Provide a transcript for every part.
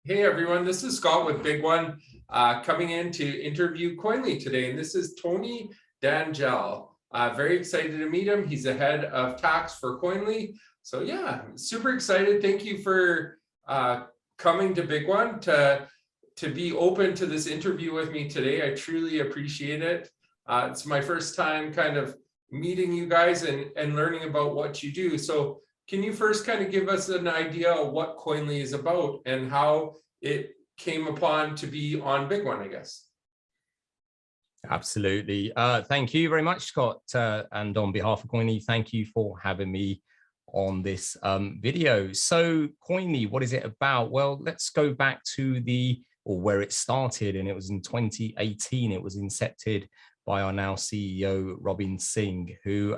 Hey everyone, this is Scott with BigONE coming in to interview Coinly today, and this is Tony Dhanjal. Very excited to meet him. He's the head of tax for Coinly. So yeah, super excited. Thank you for coming to BigONE to be open to this interview with me today. I truly appreciate it. It's my first time kind of meeting you guys and learning about what you do. So can you first kind of give us an idea of what Coinly is about and how it came upon to be on BigONE, I guess? Absolutely. Thank you very much, Scott. And on behalf of Coinly, thank you for having me on this video. So Coinly, what is it about? Well, let's go back to where it started, and it was in 2018. It was incepted by our now CEO, Robin Singh, who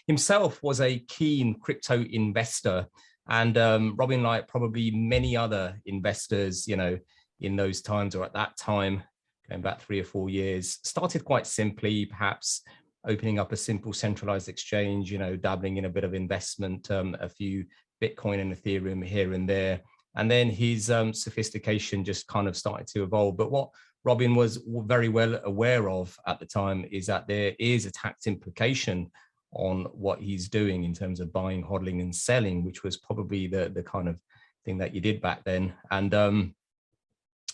himself was a keen crypto investor. And Robin, like probably many other investors, in those times or at that time, going back 3 or 4 years, started quite simply, perhaps opening up a simple centralized exchange, dabbling in a bit of investment, a few Bitcoin and Ethereum here and there. And then his sophistication just kind of started to evolve. But what Robin was very well aware of at the time is that there is a tax implication on what he's doing in terms of buying, hodling, and selling, which was probably the kind of thing that you did back then. And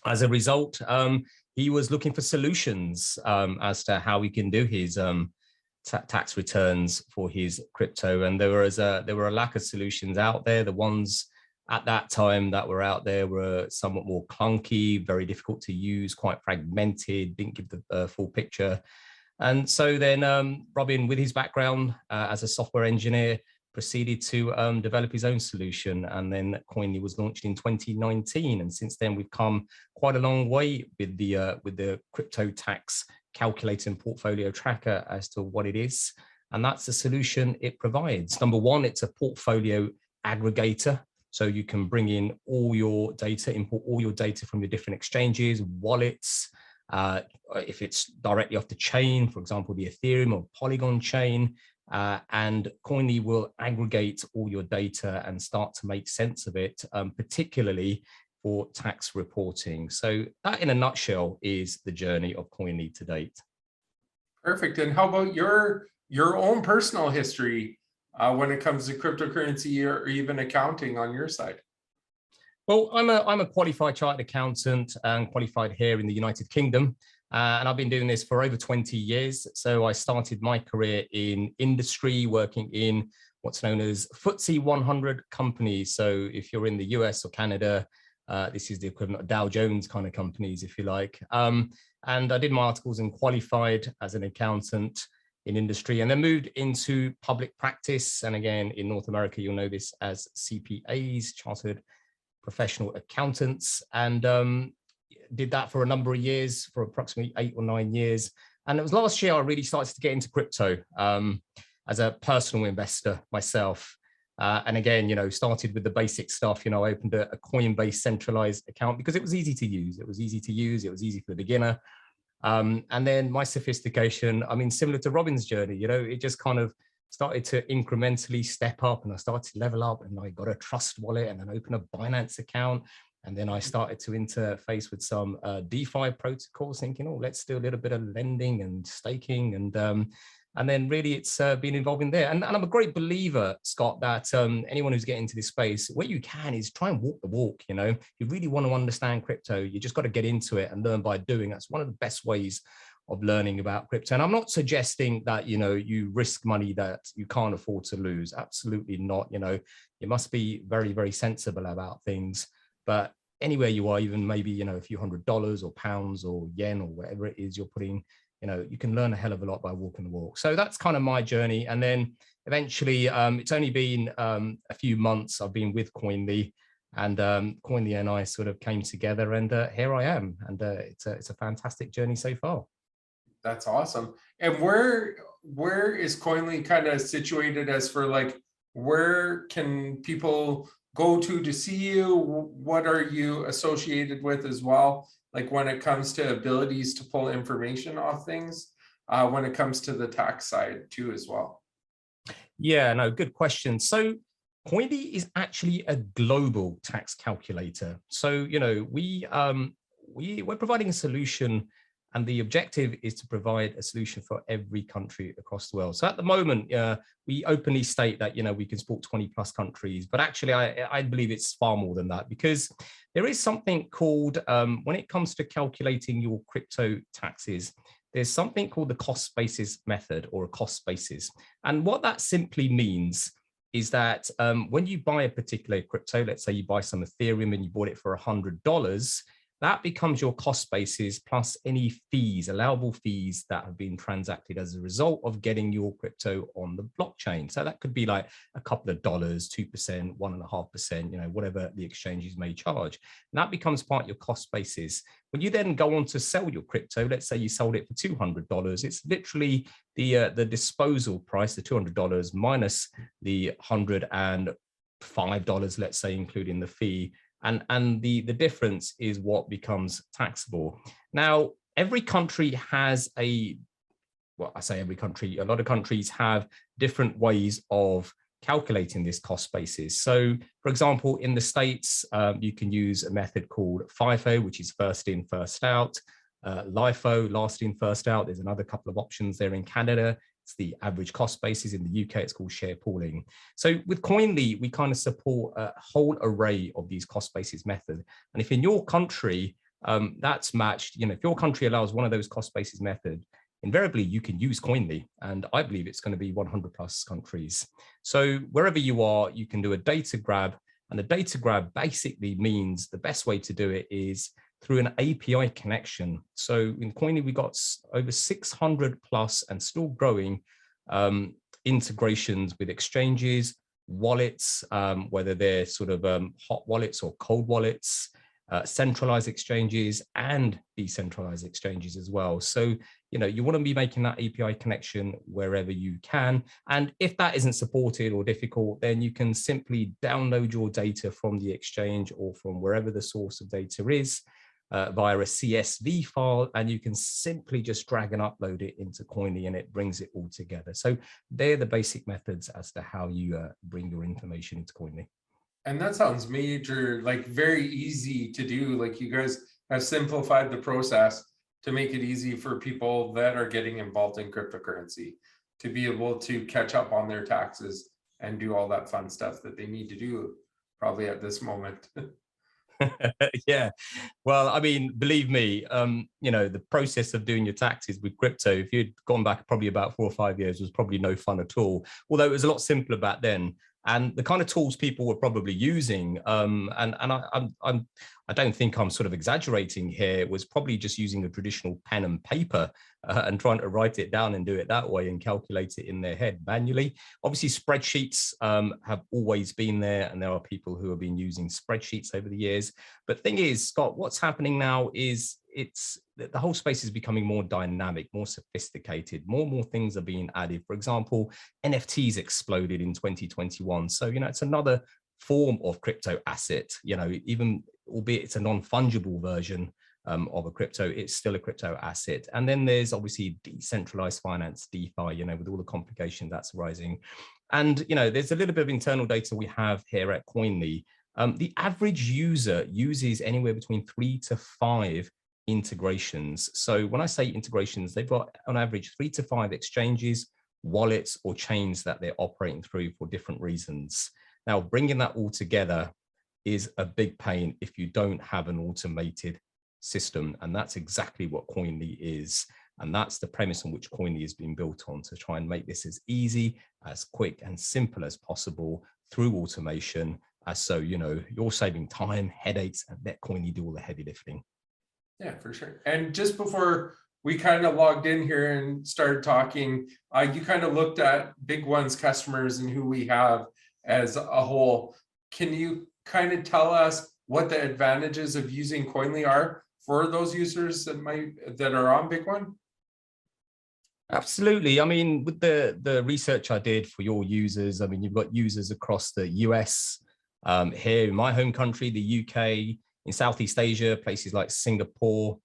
as a result, he was looking for solutions as to how he can do his tax returns for his crypto. And there were a lack of solutions out there. The ones at that time that were out there were somewhat more clunky, very difficult to use, quite fragmented, didn't give the full picture. And so then Robin, with his background as a software engineer, proceeded to develop his own solution. And then Coinly was launched in 2019. And since then, we've come quite a long way with the crypto tax calculator and portfolio tracker as to what it is. And that's the solution it provides. Number one, it's a portfolio aggregator. So you can bring in all your data, import all your data from your different exchanges, wallets. If it's directly off the chain, for example, the Ethereum or Polygon chain, and Coinly will aggregate all your data and start to make sense of it, particularly for tax reporting. So that in a nutshell is the journey of Coinly to date. Perfect. And how about your own personal history when it comes to cryptocurrency or even accounting on your side? Well, I'm a qualified chartered accountant and qualified here in the United Kingdom. And I've been doing this for over 20 years. So I started my career in industry, working in what's known as FTSE 100 companies. So if you're in the US or Canada, this is the equivalent of Dow Jones kind of companies, if you like. And I did my articles and qualified as an accountant in industry, and then moved into public practice. And again, in North America, you'll know this as CPAs, Chartered Professional Accountants, and did that for a number of years, for approximately 8 or 9 years. And it was last year I really started to get into crypto as a personal investor myself. And again, started with the basic stuff. I opened a Coinbase centralized account because it was easy to use. It was easy for the beginner. And then my sophistication, similar to Robin's journey, it just kind of started to incrementally step up, and I started to level up, and I got a trust wallet and then open a Binance account. And then I started to interface with some DeFi protocols, thinking, oh, let's do a little bit of lending and staking. And then really it's been involving there. And I'm a great believer, Scott, that anyone who's getting into this space, what you can is try and walk the walk. You really want to understand crypto, you just got to get into it and learn by doing. That's one of the best ways of learning about crypto. And I'm not suggesting that, you risk money that you can't afford to lose. Absolutely not. You must be very, very sensible about things. But anywhere you are, even maybe, a few $100s or pounds or yen or whatever it is you're putting, you can learn a hell of a lot by walking the walk. So that's kind of my journey. And then eventually, it's only been a few months I've been with Coinly, and Coinly and I sort of came together, and here I am. And it's a fantastic journey so far. That's awesome. And where is Coinly kind of situated as for like, where can people go to see you? What are you associated with as well? Like when it comes to abilities to pull information off things, when it comes to the tax side too as well. Yeah, no, good question. So Coinly is actually a global tax calculator. So, we're providing a solution, and the objective is to provide a solution for every country across the world. So at the moment, we openly state that, we can support 20 plus countries, but actually I believe it's far more than that, because there is something called, when it comes to calculating your crypto taxes, there's something called the cost basis method, or a cost basis. And what that simply means is that when you buy a particular crypto, let's say you buy some Ethereum and you bought it for $100, that becomes your cost basis plus any fees, allowable fees that have been transacted as a result of getting your crypto on the blockchain. So that could be like a couple of dollars, 2%, 1.5%, whatever the exchanges may charge. And that becomes part of your cost basis. When you then go on to sell your crypto, let's say you sold it for $200, it's literally the disposal price, the $200 minus the $105, let's say, including the fee. And the difference is what becomes taxable. Now, every country has I say every country, a lot of countries have different ways of calculating this cost basis. So, for example, in the States, you can use a method called FIFO, which is first in, first out. LIFO, last in, first out. There's another couple of options there in Canada. It's the average cost basis. In the UK, it's called share pooling. So with Coinly, we kind of support a whole array of these cost basis methods. And if in your country that's matched, if your country allows one of those cost basis methods, invariably you can use Coinly. And I believe it's going to be 100 plus countries. So wherever you are, you can do a data grab. And the data grab basically means the best way to do it is through an API connection. So in Coinly, we got over 600 plus and still growing integrations with exchanges, wallets, whether they're sort of hot wallets or cold wallets, centralized exchanges and decentralized exchanges as well. So, you want to be making that API connection wherever you can. And if that isn't supported or difficult, then you can simply download your data from the exchange or from wherever the source of data is, via a CSV file, and you can simply just drag and upload it into Coinly and it brings it all together. So they're the basic methods as to how you bring your information into Coinly. And that sounds major, like very easy to do. Like you guys have simplified the process to make it easy for people that are getting involved in cryptocurrency to be able to catch up on their taxes and do all that fun stuff that they need to do probably at this moment. Yeah, well, I mean, believe me, the process of doing your taxes with crypto, if you'd gone back probably about 4 or 5 years, was probably no fun at all. Although it was a lot simpler back then, and the kind of tools people were probably using, I don't think I'm sort of exaggerating here, was probably just using a traditional pen and paper and trying to write it down and do it that way and calculate it in their head manually. Obviously, spreadsheets have always been there, and there are people who have been using spreadsheets over the years. But the thing is, Scott, what's happening now is the whole space is becoming more dynamic, more sophisticated, more and more things are being added. For example, NFTs exploded in 2021. So, it's another form of crypto asset, even albeit it's a non-fungible version of a crypto, it's still a crypto asset. And then there's obviously decentralized finance, DeFi, with all the complications that's arising. And, there's a little bit of internal data we have here at Coinly. The average user uses anywhere between 3 to 5 integrations. So when I say integrations, they've got on average 3 to 5 exchanges, wallets, or chains that they're operating through for different reasons. Now, bringing that all together is a big pain if you don't have an automated system. And that's exactly what Coinly is. And that's the premise on which Coinly has been built on, to try and make this as easy, as quick and simple as possible through automation. As so, you're saving time, headaches, and let Coinly do all the heavy lifting. Yeah, for sure. And just before we kind of logged in here and started talking, you kind of looked at BigONE's customers and who we have as a whole. Can you kind of tell us what the advantages of using Coinly are for those users that are on BigONE? Absolutely. I mean, with the research I did for your users, I mean, you've got users across the US, here in my home country, the UK, in Southeast Asia, places like Singapore,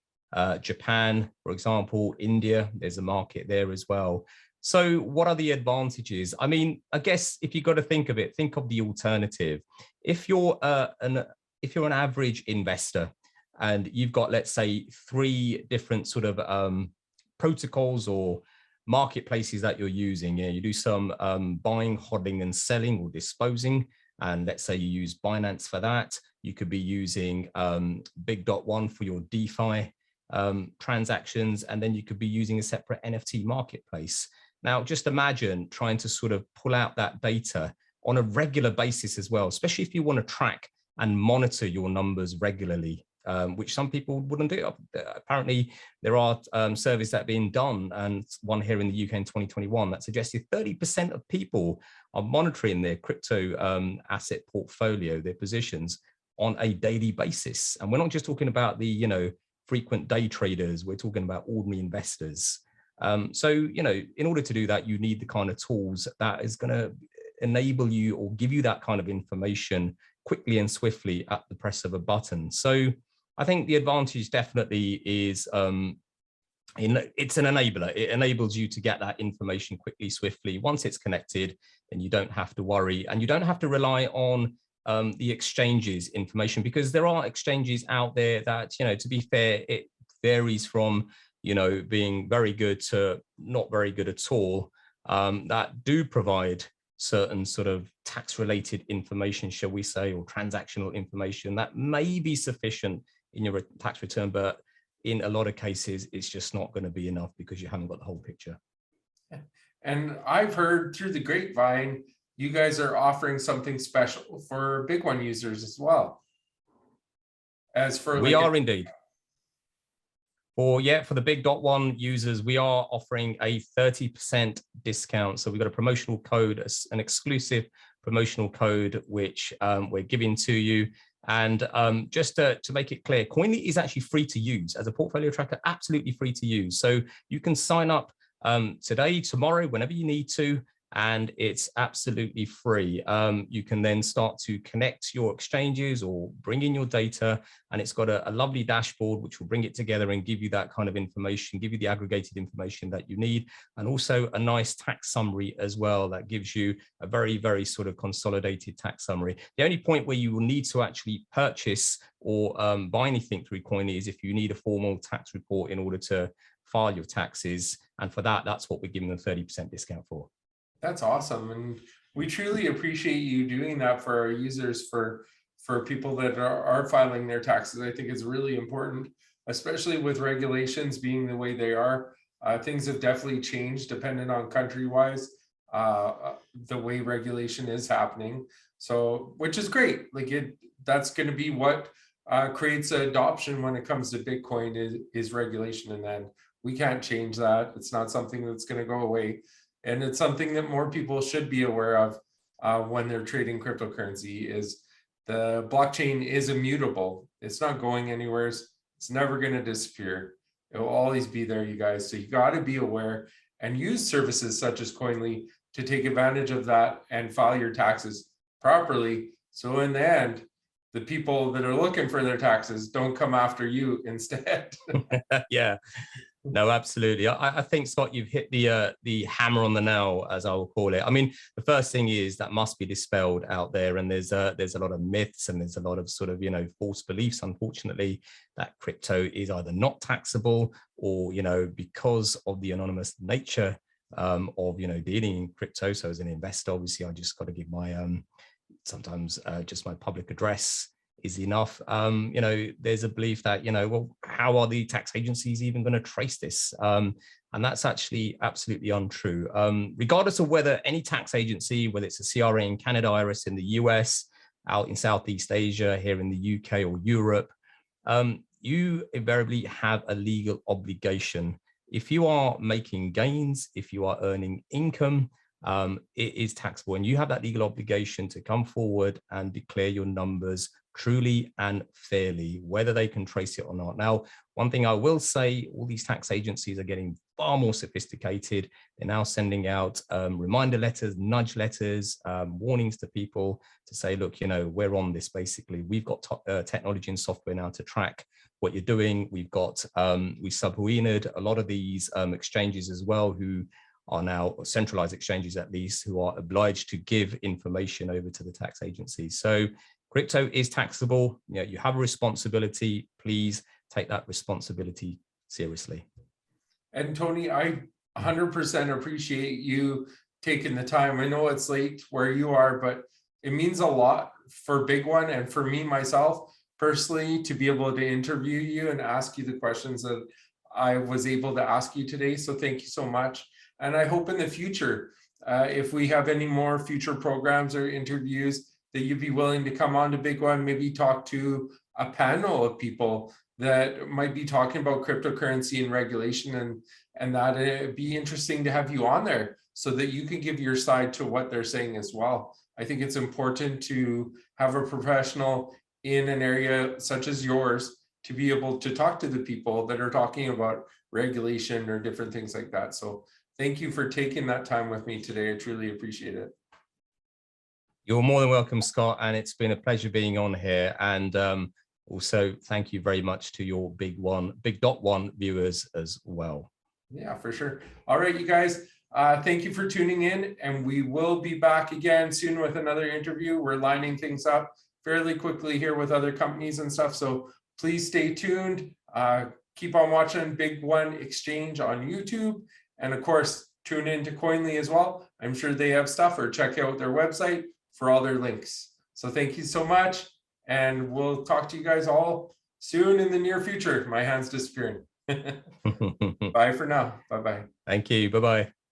Japan, for example, India, there's a market there as well. So what are the advantages? I mean, I guess if you've got to think of it, think of the alternative. If you're an average investor and you've got, let's say, 3 different sort of protocols or marketplaces that you're using, you do some buying, hodling and selling or disposing. And let's say you use Binance for that. You could be using BigONE for your DeFi transactions, and then you could be using a separate NFT marketplace. Now, just imagine trying to sort of pull out that data on a regular basis as well, especially if you want to track and monitor your numbers regularly, which some people wouldn't do. Apparently, there are surveys that have been done, and one here in the UK in 2021 that suggested 30% of people are monitoring their crypto asset portfolio, their positions, on a daily basis. And we're not just talking about the, frequent day traders, we're talking about ordinary investors. So, in order to do that, you need the kind of tools that is going to enable you or give you that kind of information quickly and swiftly at the press of a button. So I think the advantage definitely is it's an enabler. It enables you to get that information quickly, swiftly. Once it's connected, then you don't have to worry, and you don't have to rely on the exchanges information, because there are exchanges out there that, to be fair, it varies from being very good to not very good at all, that do provide certain sort of tax-related information, shall we say, or transactional information that may be sufficient in your tax return, but in a lot of cases, it's just not going to be enough because you haven't got the whole picture. And I've heard through the grapevine, you guys are offering something special for BigONE users as well. We are indeed. For the BigONE users, we are offering a 30% discount. So we've got a promotional code, an exclusive promotional code, which we're giving to you. And just to make it clear, Coinly is actually free to use as a portfolio tracker, absolutely free to use. So you can sign up today, tomorrow, whenever you need to, and it's absolutely free. You can then start to connect your exchanges or bring in your data, and it's got a lovely dashboard which will bring it together and give you that kind of information, give you the aggregated information that you need, and also a nice tax summary as well that gives you a very, very sort of consolidated tax summary. The only point where you will need to actually purchase or buy anything through Coinly is if you need a formal tax report in order to file your taxes, and for that, that's what we're giving a 30% discount for. That's awesome. And we truly appreciate you doing that for our users, for people that are filing their taxes. I think it's really important, especially with regulations being the way they are. Things have definitely changed depending on country-wise, the way regulation is happening. So, which is great. That's going to be what creates adoption when it comes to Bitcoin is regulation. And then we can't change that. It's not something that's going to go away. And it's something that more people should be aware of when they're trading cryptocurrency. Is the blockchain is immutable. It's not going anywhere. It's never going to disappear. It will always be there, you guys. So you got to be aware and use services such as Coinly to take advantage of that and file your taxes properly. So in the end, the people that are looking for their taxes don't come after you instead. Yeah. No, absolutely. I think, Scott, you've hit the hammer on the nail, as I will call it. I mean, the first thing is that must be dispelled out there, and there's a lot of myths and there's a lot of sort of false beliefs, unfortunately, that crypto is either not taxable or because of the anonymous nature of dealing in crypto. So as an investor, obviously, I just got to give my sometimes just my public address is enough. There's a belief that, well, how are the tax agencies even going to trace this? And that's actually absolutely untrue. Regardless of whether any tax agency, whether it's a CRA in Canada, IRS in the US, out in Southeast Asia, here in the UK or Europe, you invariably have a legal obligation. If you are making gains, if you are earning income, it is taxable, and you have that legal obligation to come forward and declare your numbers truly and fairly, whether they can trace it or not. Now, one thing I will say, all these tax agencies are getting far more sophisticated. They're now sending out reminder letters, nudge letters, warnings to people to say, look, we're on this. Basically, we've got technology and software now to track what you're doing. We've got, we subpoenaed a lot of these exchanges as well, who are now centralized exchanges, at least, who are obliged to give information over to the tax agencies. So crypto is taxable. You know, you have a responsibility. Please take that responsibility seriously. And Tony, I 100% appreciate you taking the time. I know it's late where you are, but it means a lot for BigONE and for me myself personally to be able to interview you and ask you the questions that I was able to ask you today. So thank you so much. And I hope in the future, if we have any more future programs or interviews, that you'd be willing to come on to BigONE, maybe talk to a panel of people that might be talking about cryptocurrency and regulation, and that it'd be interesting to have you on there so that you can give your side to what they're saying as well. I think it's important to have a professional in an area such as yours to be able to talk to the people that are talking about regulation or different things like that. So thank you for taking that time with me today. I truly appreciate it. You're more than welcome, Scott, and it's been a pleasure being on here. And also, thank you very much to your BigONE viewers as well. Yeah, for sure. All right, you guys, thank you for tuning in, and we will be back again soon with another interview. We're lining things up fairly quickly here with other companies and stuff, so please stay tuned. Keep on watching BigONE Exchange on YouTube, and of course, tune in to Coinly as well. I'm sure they have stuff, or check out their website for all their links. So thank you so much, and we'll talk to you guys all soon in the near future. My hand's disappearing. Bye for now. Bye-bye. Thank you. Bye-bye.